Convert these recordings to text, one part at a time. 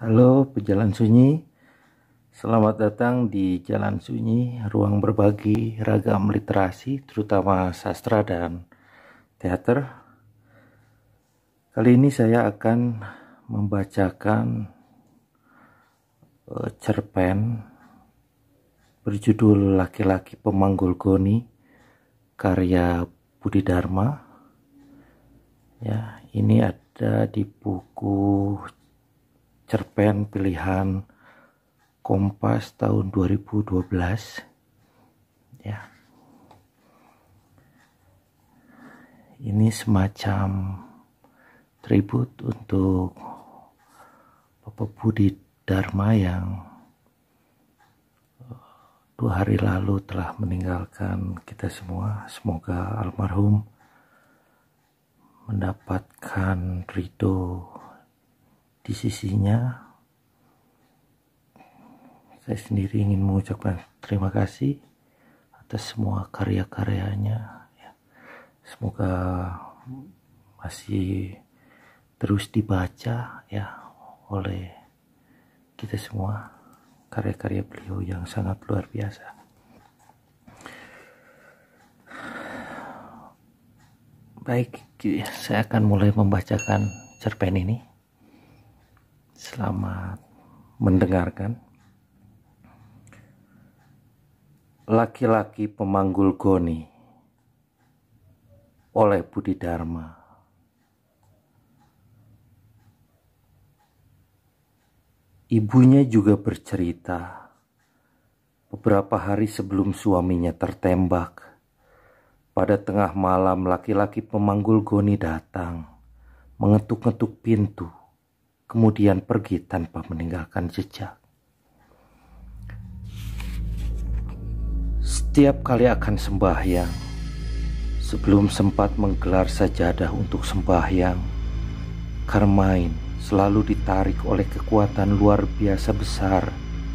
Halo pejalan sunyi, selamat datang di Jalan Sunyi, ruang berbagi ragam literasi, terutama sastra dan teater. Kali ini saya akan membacakan cerpen berjudul Laki-laki Pemanggul Goni, karya Budi Dharma. Ya, ini ada di buku cerpen pilihan Kompas tahun 2012. Ya. Ini semacam tribut untuk Bapak Budi Dharma yang 2 hari lalu telah meninggalkan kita semua. Semoga almarhum mendapatkan ridho di sisinya. Saya sendiri ingin mengucapkan terima kasih atas semua karya-karyanya. Semoga masih terus dibaca ya oleh kita semua, karya-karya beliau yang sangat luar biasa. Baik, saya akan mulai membacakan cerpen ini. Selamat mendengarkan. Laki-laki Pemanggul Goni oleh Budi Dharma. Ibunya juga bercerita, beberapa hari sebelum suaminya tertembak, pada tengah malam laki-laki Pemanggul Goni datang, mengetuk-ngetuk pintu, kemudian pergi tanpa meninggalkan jejak. Setiap kali akan sembahyang, sebelum sempat menggelar sajadah untuk sembahyang, Carmine selalu ditarik oleh kekuatan luar biasa besar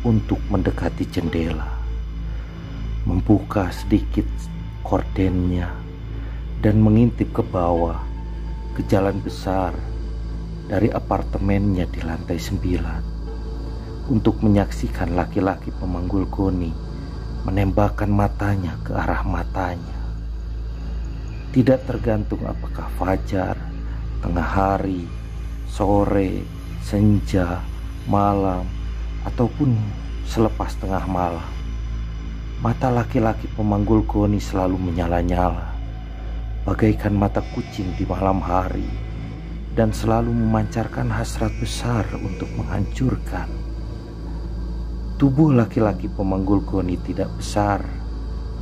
untuk mendekati jendela, membuka sedikit kordennya, dan mengintip ke bawah, ke jalan besar dari apartemennya di lantai 9 untuk menyaksikan laki-laki Pemanggul Goni menembakkan matanya ke arah matanya. Tidak tergantung apakah fajar, tengah hari, sore, senja, malam, ataupun selepas tengah malam, mata laki-laki Pemanggul Goni selalu menyala-nyala, bagaikan mata kucing di malam hari, dan selalu memancarkan hasrat besar untuk menghancurkan. Tubuh laki-laki Pemanggul Goni tidak besar,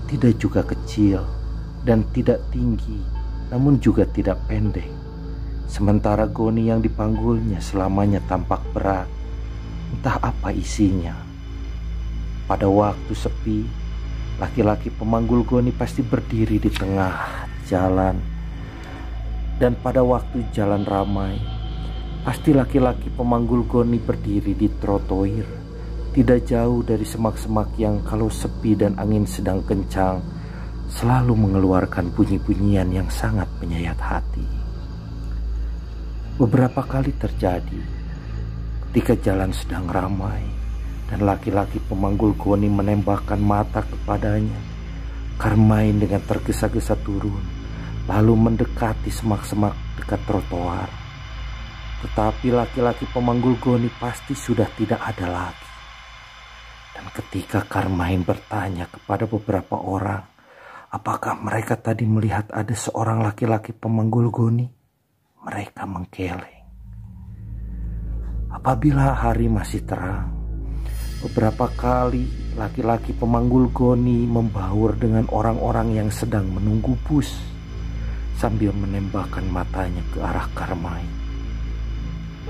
tidak juga kecil, dan tidak tinggi, namun juga tidak pendek. Sementara Goni yang dipanggulnya selamanya tampak berat, entah apa isinya. Pada waktu sepi, laki-laki Pemanggul Goni pasti berdiri di tengah jalan. Dan pada waktu jalan ramai, pasti laki-laki Pemanggul Goni berdiri di trotoar, tidak jauh dari semak-semak yang kalau sepi dan angin sedang kencang, selalu mengeluarkan bunyi-bunyian yang sangat menyayat hati. Beberapa kali terjadi ketika jalan sedang ramai dan laki-laki Pemanggul Goni menembakkan mata kepadanya, Carmine dengan tergesa-gesa turun, lalu mendekati semak-semak dekat trotoar. Tetapi laki-laki Pemanggul Goni pasti sudah tidak ada lagi. Dan ketika Carmine bertanya kepada beberapa orang, apakah mereka tadi melihat ada seorang laki-laki Pemanggul Goni, mereka menggeleng. Apabila hari masih terang, beberapa kali laki-laki Pemanggul Goni membaur dengan orang-orang yang sedang menunggu bus, sambil menembakkan matanya ke arah Carmine.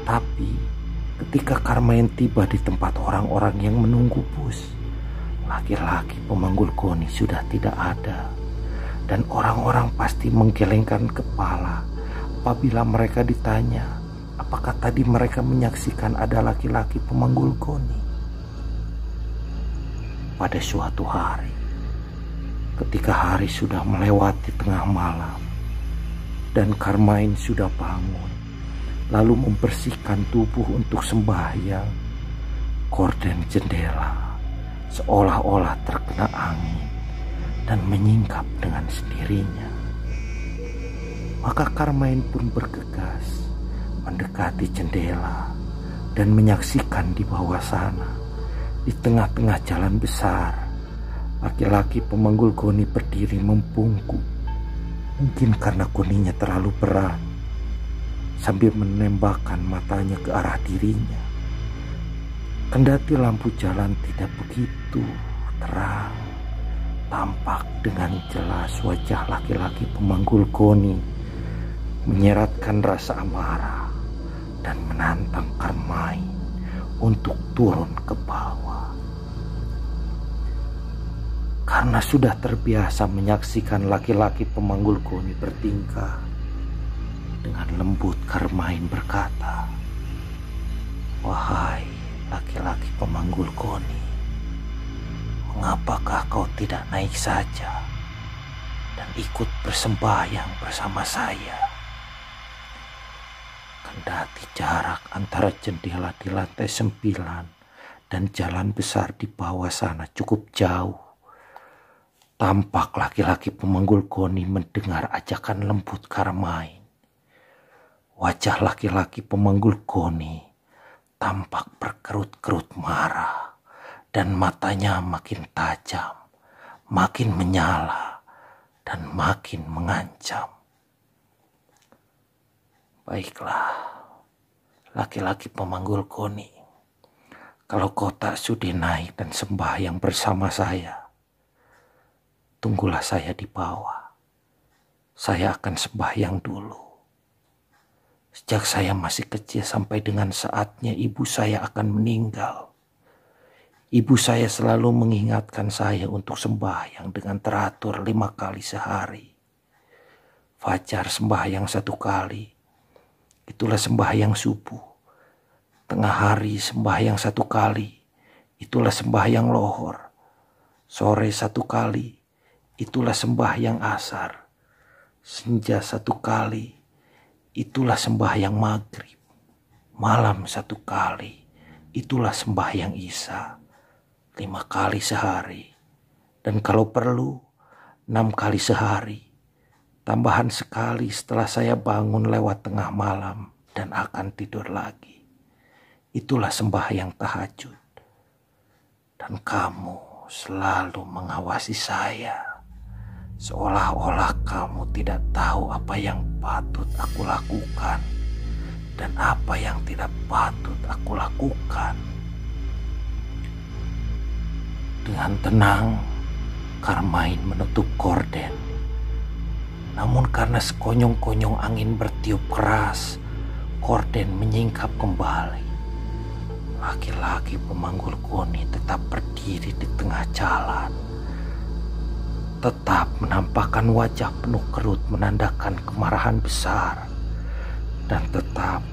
Tapi ketika Carmine tiba di tempat orang-orang yang menunggu bus, laki-laki Pemanggul Goni sudah tidak ada, dan orang-orang pasti menggelengkan kepala apabila mereka ditanya apakah tadi mereka menyaksikan ada laki-laki Pemanggul Goni. Pada suatu hari, ketika hari sudah melewati tengah malam dan Carmine sudah bangun, lalu membersihkan tubuh untuk sembahyang, gorden jendela seolah-olah terkena angin dan menyingkap dengan sendirinya. Maka Carmine pun bergegas mendekati jendela dan menyaksikan di bawah sana, di tengah-tengah jalan besar, laki-laki pemanggul goni berdiri membungkuk, mungkin karena goninya terlalu berat, sambil menembakkan matanya ke arah dirinya. Kendati lampu jalan tidak begitu terang, tampak dengan jelas wajah laki-laki pemanggul goni menyeratkan rasa amarah dan menantang Carmine untuk turun ke bawah. Karena sudah terbiasa menyaksikan laki-laki pemanggul goni bertingkah, dengan lembut Carmine berkata, "Wahai laki-laki pemanggul goni, mengapakah kau tidak naik saja dan ikut bersembahyang bersama saya?" Kendati jarak antara jendela di lantai 9 dan jalan besar di bawah sana cukup jauh, tampak laki-laki pemanggul goni mendengar ajakan lembut Carmine. Wajah laki-laki pemanggul goni tampak berkerut-kerut marah dan matanya makin tajam, makin menyala dan makin mengancam. "Baiklah, laki-laki pemanggul goni, kalau kau tak sudi naik dan sembahyang bersama saya, tunggulah saya di bawah. Saya akan sembahyang dulu. Sejak saya masih kecil sampai dengan saatnya ibu saya akan meninggal, ibu saya selalu mengingatkan saya untuk sembahyang dengan teratur 5 kali sehari. Fajar sembahyang 1 kali, itulah sembahyang subuh. Tengah hari sembahyang 1 kali, itulah sembahyang lohor. Sore 1 kali, itulah sembahyang asar. Senja 1 kali, itulah sembahyang maghrib. Malam 1 kali, itulah sembahyang isya. 5 kali sehari. Dan kalau perlu 6 kali sehari. Tambahan sekali setelah saya bangun lewat tengah malam dan akan tidur lagi. Itulah sembahyang tahajud. Dan kamu selalu mengawasi saya, seolah-olah kamu tidak tahu apa yang patut aku lakukan dan apa yang tidak patut aku lakukan." Dengan tenang, Carmine menutup gorden. Namun karena sekonyong-konyong angin bertiup keras, gorden menyingkap kembali. Laki-laki pemanggul goni tetap berdiri di tengah jalan, tetap menampakkan wajah penuh kerut menandakan kemarahan besar, dan tetap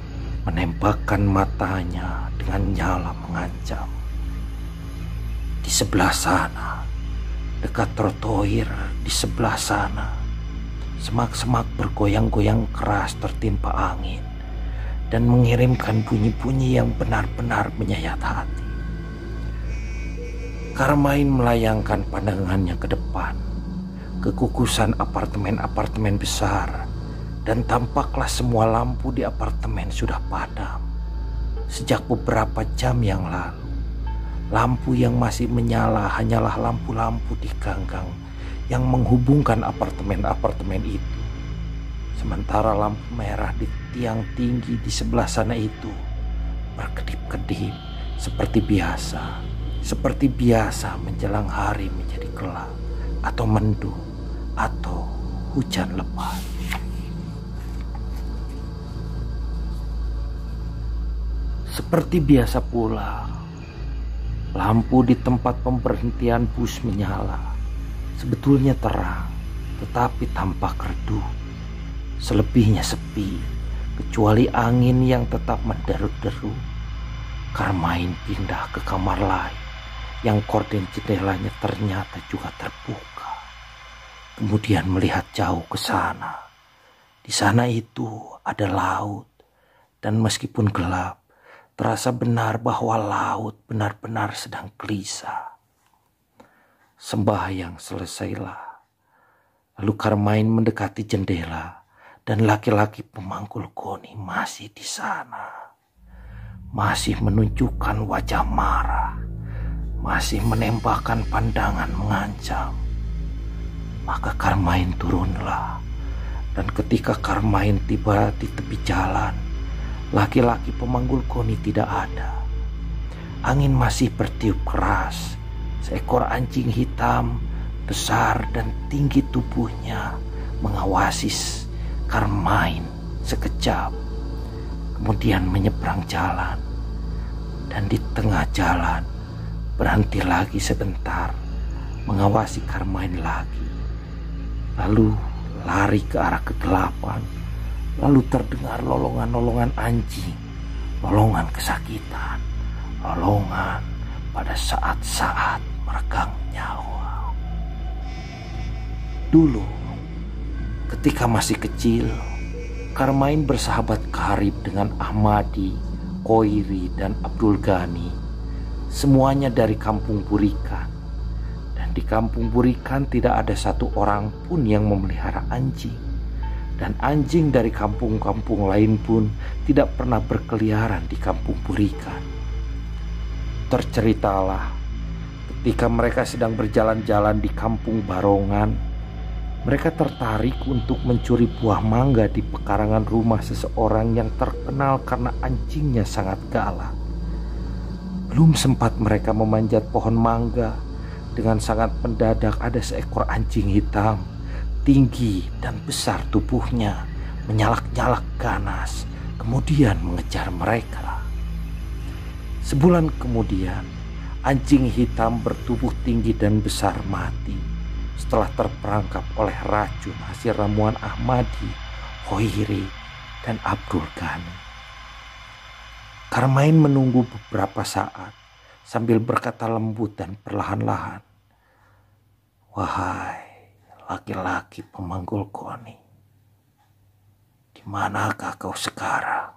menembakkan matanya dengan nyala mengancam. Di sebelah sana, dekat trotoir di sebelah sana, semak-semak bergoyang-goyang keras tertimpa angin dan mengirimkan bunyi-bunyi yang benar-benar menyayat hati. Carmine melayangkan pandangannya ke depan, ke gugusan apartemen-apartemen besar, dan tampaklah semua lampu di apartemen sudah padam. Sejak beberapa jam yang lalu, lampu yang masih menyala hanyalah lampu-lampu di ganggang yang menghubungkan apartemen-apartemen itu. Sementara lampu merah di tiang tinggi di sebelah sana itu berkedip-kedip seperti biasa menjelang hari menjadi gelap atau mendung atau hujan lebat. Seperti biasa pula, lampu di tempat pemberhentian bus menyala. Sebetulnya terang, tetapi tampak redup. Selebihnya sepi, kecuali angin yang tetap menderu-deru. Carmine pindah ke kamar lain yang gorden jendelanya ternyata juga terbuka. Kemudian melihat jauh ke sana. Di sana itu ada laut, dan meskipun gelap, terasa benar bahwa laut benar-benar sedang gelisah. Sembahyang selesailah. Lalu Carmine mendekati jendela dan laki-laki pemanggul goni masih di sana. Masih menunjukkan wajah marah. Masih menembakkan pandangan mengancam. Maka Carmine turunlah. Dan ketika Carmine tiba di tepi jalan, laki-laki pemanggul goni tidak ada. Angin masih bertiup keras. Seekor anjing hitam besar dan tinggi tubuhnya mengawasi Carmine sekejap. Kemudian menyeberang jalan. Dan di tengah jalan berhenti lagi sebentar mengawasi Carmine lagi. Lalu lari ke arah kegelapan. Lalu terdengar lolongan-lolongan anjing, lolongan kesakitan, lolongan pada saat-saat meregang nyawa. Dulu, ketika masih kecil, Carmine bersahabat karib dengan Ahmadi, Koiri, dan Abdul Ghani. Semuanya dari kampung Burikan. Di kampung Burikan tidak ada satu orang pun yang memelihara anjing. Dan anjing dari kampung-kampung lain pun tidak pernah berkeliaran di kampung Burikan. Terceritalah ketika mereka sedang berjalan-jalan di kampung Barongan, mereka tertarik untuk mencuri buah mangga di pekarangan rumah seseorang yang terkenal karena anjingnya sangat galak. Belum sempat mereka memanjat pohon mangga, dengan sangat mendadak ada seekor anjing hitam, tinggi dan besar tubuhnya, menyalak-nyalak ganas, kemudian mengejar mereka. Sebulan kemudian, anjing hitam bertubuh tinggi dan besar mati setelah terperangkap oleh racun hasil ramuan Ahmadi, Hoiri, dan Abdul Ghani. Carmine menunggu beberapa saat sambil berkata lembut dan perlahan-lahan, "Wahai laki-laki pemanggul goni, di manakah kau sekarang?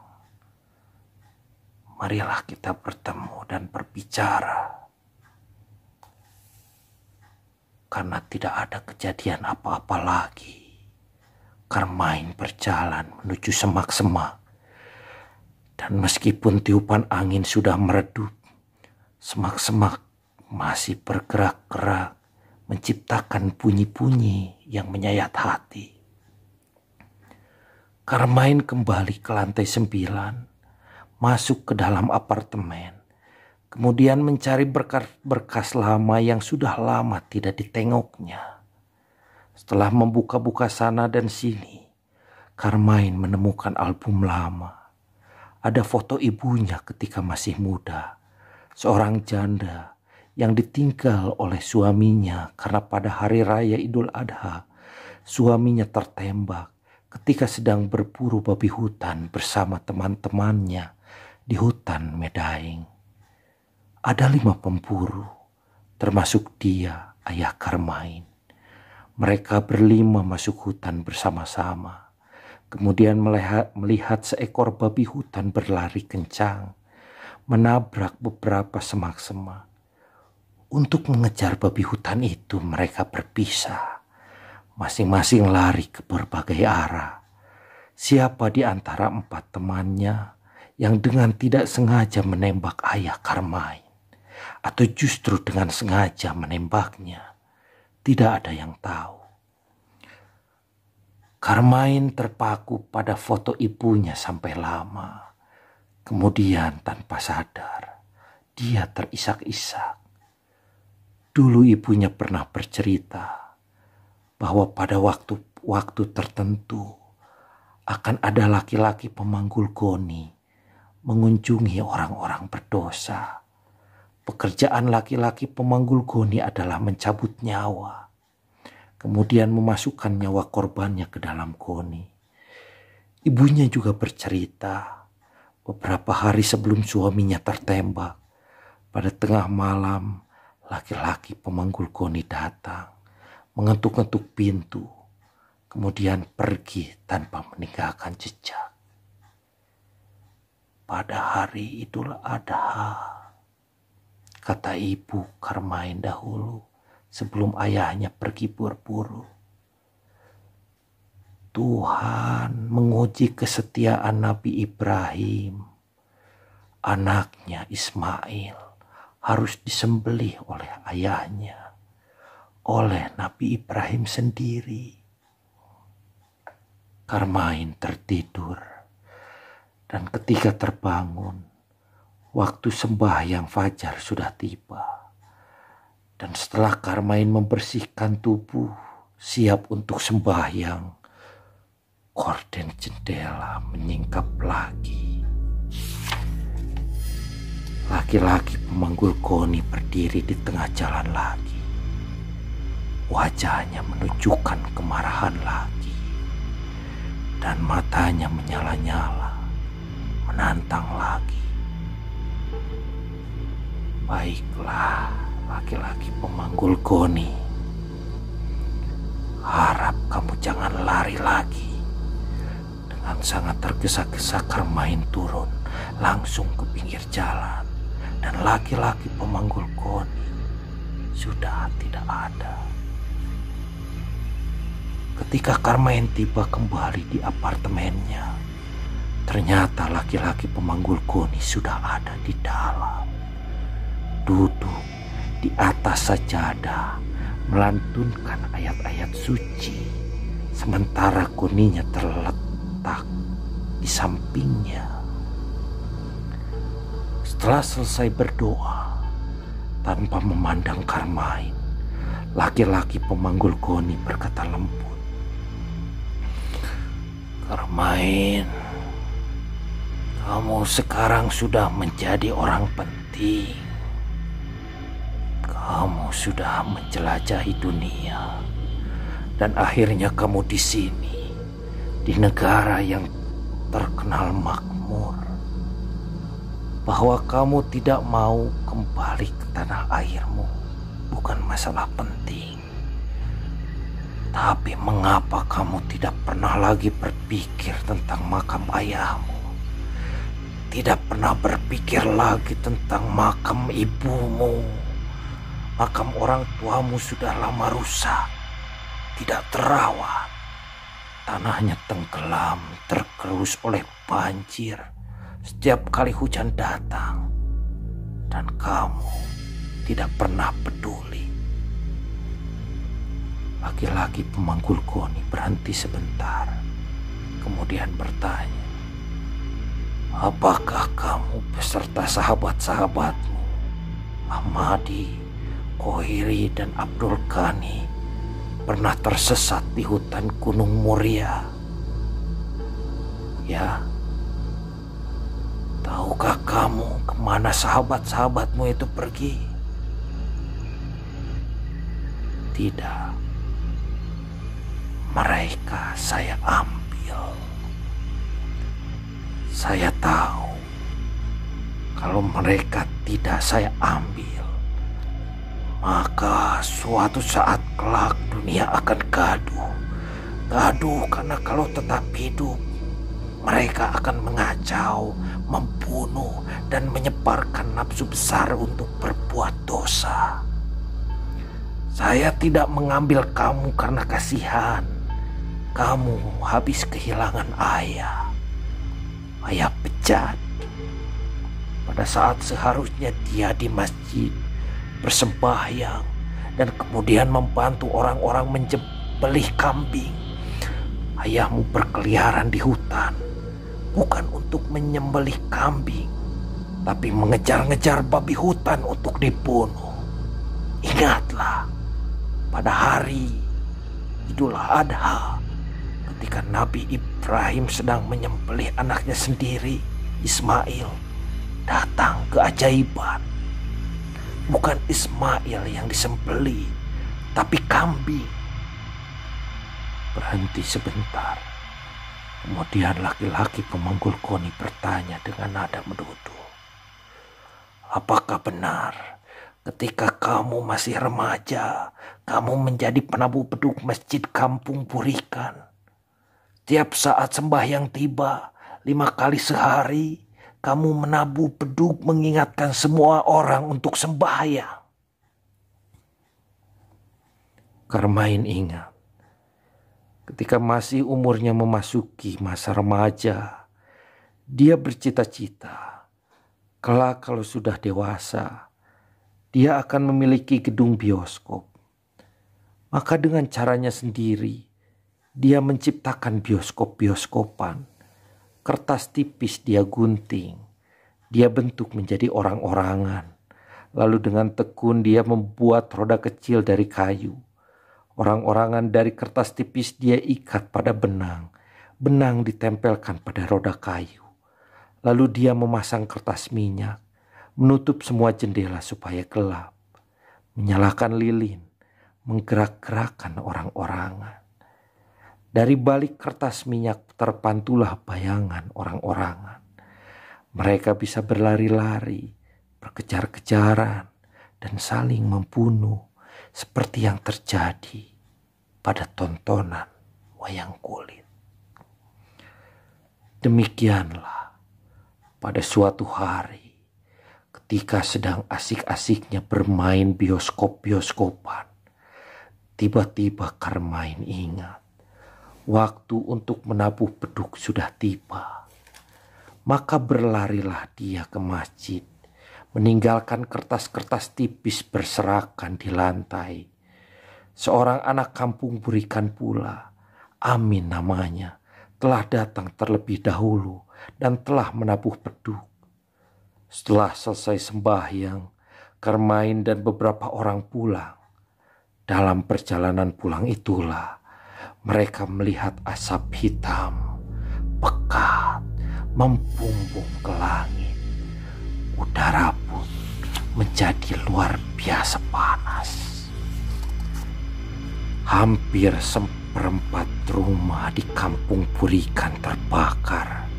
Marilah kita bertemu dan berbicara. Karena tidak ada kejadian apa-apa lagi." Carmine berjalan menuju semak-semak. Dan meskipun tiupan angin sudah meredup, semak-semak masih bergerak-gerak, menciptakan bunyi-bunyi yang menyayat hati. Carmine kembali ke lantai 9, masuk ke dalam apartemen, kemudian mencari berkas lama yang sudah lama tidak ditengoknya. Setelah membuka-buka sana dan sini, Carmine menemukan album lama. Ada foto ibunya ketika masih muda, seorang janda yang ditinggal oleh suaminya karena pada hari raya Idul Adha suaminya tertembak ketika sedang berburu babi hutan bersama teman-temannya di hutan Medaeng. Ada 5 pemburu, termasuk dia, ayah Carmine. Mereka berlima masuk hutan bersama-sama, kemudian melihat seekor babi hutan berlari kencang, menabrak beberapa semak-semak. Untuk mengejar babi hutan itu mereka berpisah, masing-masing lari ke berbagai arah. Siapa di antara 4 temannya yang dengan tidak sengaja menembak ayah Carmine, atau justru dengan sengaja menembaknya, tidak ada yang tahu. Carmine terpaku pada foto ibunya sampai lama. Kemudian tanpa sadar, dia terisak-isak. Dulu ibunya pernah bercerita bahwa pada waktu tertentu akan ada laki-laki pemanggul goni mengunjungi orang-orang berdosa. Pekerjaan laki-laki pemanggul goni adalah mencabut nyawa, kemudian memasukkan nyawa korbannya ke dalam goni. Ibunya juga bercerita beberapa hari sebelum suaminya tertembak, pada tengah malam laki-laki pemanggul goni datang, mengetuk-ngetuk pintu, kemudian pergi tanpa meninggalkan jejak. pada hari Idul Adha, kata ibu Karmain dahulu sebelum ayahnya pergi berburu. Tuhan menguji kesetiaan Nabi Ibrahim. Anaknya Ismail harus disembelih oleh ayahnya, oleh Nabi Ibrahim sendiri. Karmain tertidur, dan ketika terbangun, waktu sembahyang fajar sudah tiba. Dan setelah Karmain membersihkan tubuh, siap untuk sembahyang, gorden jendela menyingkap lagi. Laki-laki pemanggul goni berdiri di tengah jalan lagi. Wajahnya menunjukkan kemarahan lagi, dan matanya menyala-nyala, menantang lagi. Baiklah, laki-laki pemanggul goni, harap kamu jangan lari lagi. Dengan sangat tergesa-gesa Karmain turun langsung ke pinggir jalan, dan laki-laki pemanggul goni sudah tidak ada. Ketika Karmain tiba kembali di apartemennya, ternyata laki-laki pemanggul goni sudah ada di dalam, duduk di atas sajadah melantunkan ayat-ayat suci, sementara goninya terletak di sampingnya. Setelah selesai berdoa, tanpa memandang Karmain, laki-laki pemanggul goni berkata lembut, "Karmain, kamu sekarang sudah menjadi orang penting. Kamu sudah menjelajahi dunia, dan akhirnya kamu di sini, di negara yang terkenal makmur. Bahwa kamu tidak mau kembali ke tanah airmu bukan masalah penting. Tapi mengapa kamu tidak pernah lagi berpikir tentang makam ayahmu? Tidak pernah berpikir lagi tentang makam ibumu. Makam orang tuamu sudah lama rusak, tidak terawat. Tanahnya tenggelam, tergerus oleh banjir setiap kali hujan datang, dan kamu tidak pernah peduli." Laki-laki pemanggul goni berhenti sebentar, kemudian bertanya, "Apakah kamu beserta sahabat-sahabatmu, Ahmadi, Kohiri, dan Abdul Ghani, pernah tersesat di hutan Gunung Muria?" "Ya." "Tahukah kamu kemana sahabat-sahabatmu itu pergi?" "Tidak. Mereka saya ambil. Saya tahu kalau mereka tidak saya ambil, maka suatu saat kelak dunia akan gaduh. Gaduh karena kalau tetap hidup, mereka akan mengacau, membunuh, dan menyebarkan nafsu besar untuk berbuat dosa. Saya tidak mengambil kamu karena kasihan. Kamu habis kehilangan ayah. Ayah bejat. Pada saat seharusnya dia di masjid bersembahyang dan kemudian membantu orang-orang menyembelih kambing, ayahmu berkeliaran di hutan, bukan untuk menyembelih kambing, tapi mengejar-ngejar babi hutan untuk dibunuh. Ingatlah, pada hari Idul Adha, ketika Nabi Ibrahim sedang menyembelih anaknya sendiri, Ismail, datang keajaiban. Bukan Ismail yang disembelih, tapi kambing. Berhenti sebentar. Kemudian laki-laki pemanggul goni bertanya dengan nada menduduk, "Apakah benar ketika kamu masih remaja, kamu menjadi penabuh beduk masjid kampung Burikan? Tiap saat sembahyang tiba, 5 kali sehari, kamu menabuh bedug mengingatkan semua orang untuk sembahyang. Carmine ingat, ketika masih umurnya memasuki masa remaja, dia bercita-cita, kelak kalau sudah dewasa, dia akan memiliki gedung bioskop. Maka dengan caranya sendiri, dia menciptakan bioskop-bioskopan. Kertas tipis dia gunting, dia bentuk menjadi orang-orangan. Lalu dengan tekun dia membuat roda kecil dari kayu. Orang-orangan dari kertas tipis dia ikat pada benang. Benang ditempelkan pada roda kayu. Lalu dia memasang kertas minyak, menutup semua jendela supaya gelap, menyalakan lilin, menggerak-gerakkan orang-orangan. Dari balik kertas minyak terpantulah bayangan orang-orangan. Mereka bisa berlari-lari, berkejar-kejaran, dan saling membunuh seperti yang terjadi pada tontonan wayang kulit. Demikianlah pada suatu hari ketika sedang asik-asiknya bermain bioskop-bioskopan, tiba-tiba Carmine ingat waktu untuk menabuh bedug sudah tiba. Maka berlarilah dia ke masjid, meninggalkan kertas-kertas tipis berserakan di lantai. Seorang anak kampung berikan pula, Amin namanya, telah datang terlebih dahulu dan telah menabuh bedug. Setelah selesai sembahyang, Carmine dan beberapa orang pulang. Dalam perjalanan pulang itulah mereka melihat asap hitam pekat membumbung ke langit. Udara pun menjadi luar biasa panas. Hampir seperempat rumah di kampung Burikan terbakar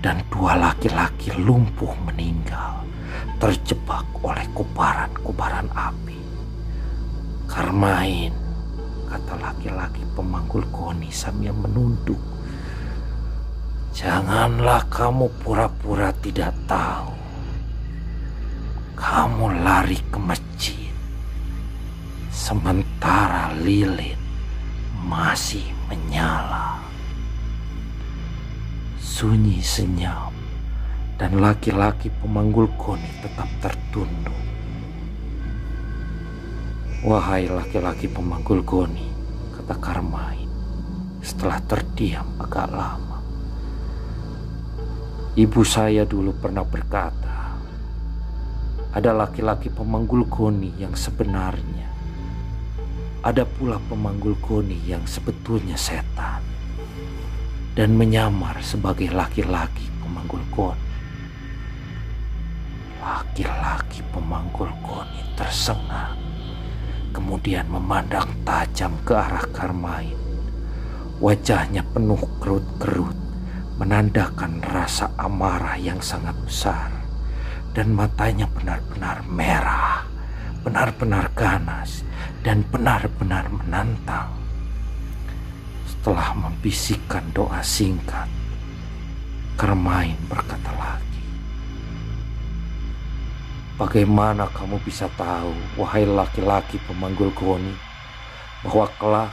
dan 2 laki-laki lumpuh meninggal terjebak oleh kobaran-kobaran api. Carmine, kata laki-laki pemanggul goni sambil menunduk, janganlah kamu pura-pura tidak tahu. Kamu lari ke masjid, sementara lilin masih menyala. Sunyi senyap, dan laki-laki pemanggul goni tetap tertunduk. Wahai laki-laki pemanggul goni, kata Carmine setelah terdiam agak lama. Ibu saya dulu pernah berkata, ada laki-laki pemanggul goni yang sebenarnya. Ada pula pemanggul goni yang sebetulnya setan dan menyamar sebagai laki-laki pemanggul goni. Laki-laki pemanggul goni tersengat, kemudian memandang tajam ke arah Carmine. Wajahnya penuh kerut-kerut, menandakan rasa amarah yang sangat besar, dan matanya benar-benar merah, benar-benar ganas, dan benar-benar menantang. Setelah membisikkan doa singkat, Carmine berkata lagi, bagaimana kamu bisa tahu, wahai laki-laki pemanggul goni, bahwa kelak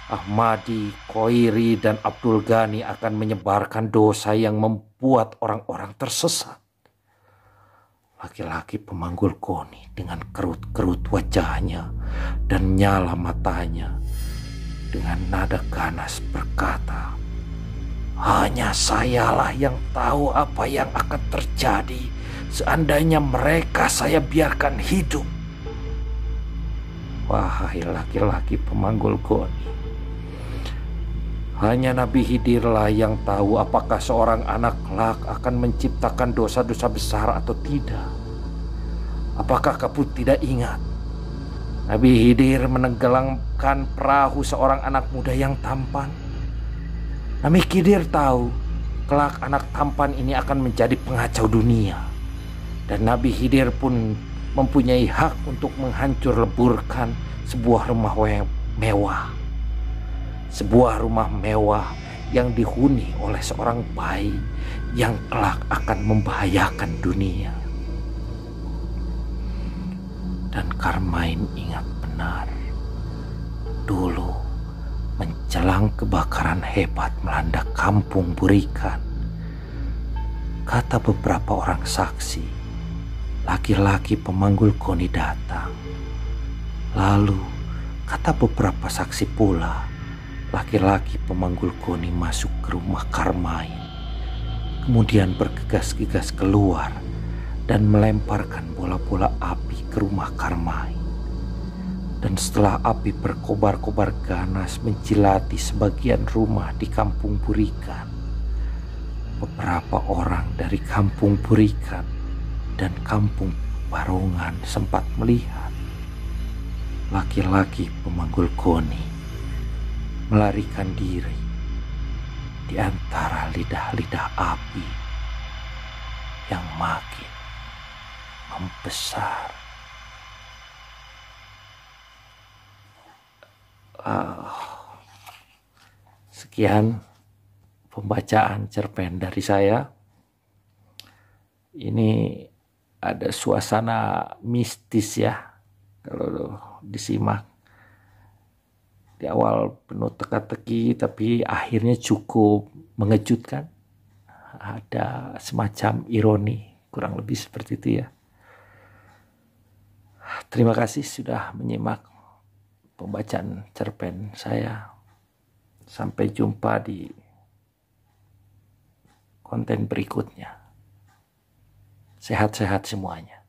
Ahmadi, Koiri, dan Abdul Ghani akan menyebarkan dosa yang membuat orang-orang tersesat? Laki-laki pemanggul goni dengan kerut-kerut wajahnya dan nyala matanya dengan nada ganas berkata, hanya sayalah yang tahu apa yang akan terjadi seandainya mereka saya biarkan hidup. Wahai laki-laki pemanggul goni, hanya Nabi Khidirlah yang tahu apakah seorang anak kelak akan menciptakan dosa-dosa besar atau tidak. Apakah kamu tidak ingat? Nabi Khidir menenggelamkan perahu seorang anak muda yang tampan. Nabi Khidir tahu kelak anak tampan ini akan menjadi pengacau dunia. Dan Nabi Khidir pun mempunyai hak untuk menghancur leburkan sebuah rumah mewah. Sebuah rumah mewah yang dihuni oleh seorang bayi yang kelak akan membahayakan dunia. Dan Carmine ingat benar, dulu menjelang kebakaran hebat melanda kampung Burikan, kata beberapa orang saksi, laki-laki pemanggul Goni datang. Lalu kata beberapa saksi pula, laki-laki pemanggul Goni masuk ke rumah Carmine, kemudian bergegas-gegas keluar dan melemparkan bola-bola api ke rumah Carmine. Dan setelah api berkobar-kobar ganas menjilati sebagian rumah di kampung Burikan, beberapa orang dari kampung Burikan dan kampung Barongan sempat melihat laki-laki pemanggul Goni melarikan diri di antara lidah-lidah api yang makin membesar. Sekian pembacaan cerpen dari saya. Ini ada suasana mistis ya kalau disimak. Di awal penuh teka-teki tapi akhirnya cukup mengejutkan. Ada semacam ironi, kurang lebih seperti itu ya. Terima kasih sudah menyimak pembacaan cerpen saya. Sampai jumpa di konten berikutnya. Sehat-sehat semuanya.